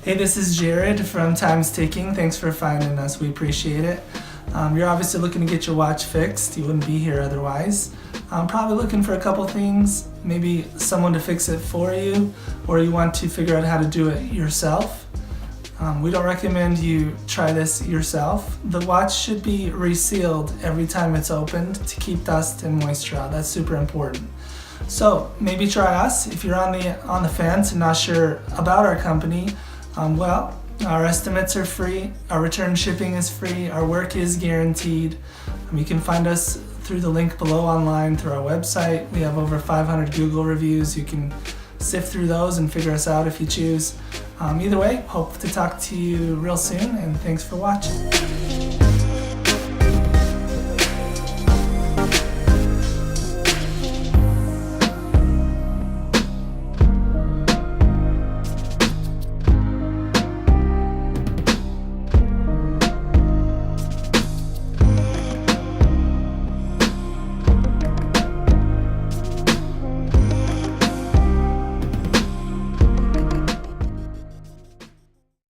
Hey, this is Jared from Time's Ticking. Thanks for finding us. We appreciate it. You're obviously looking to get your watch fixed. You wouldn't be here otherwise. Probably looking for a couple things, maybe someone to fix it for you, or you want to figure out how to do it yourself. We don't recommend you try this yourself. The watch should be resealed every time it's opened to keep dust and moisture out. That's super important. So maybe try us if you're on the fence and not sure about our company. Well, our estimates are free, our return shipping is free, our work is guaranteed. You can find us through the link below online through our website. We have over 500 Google reviews. You can sift through those and figure us out if you choose. Either way, hope to talk to you real soon, and thanks for watching.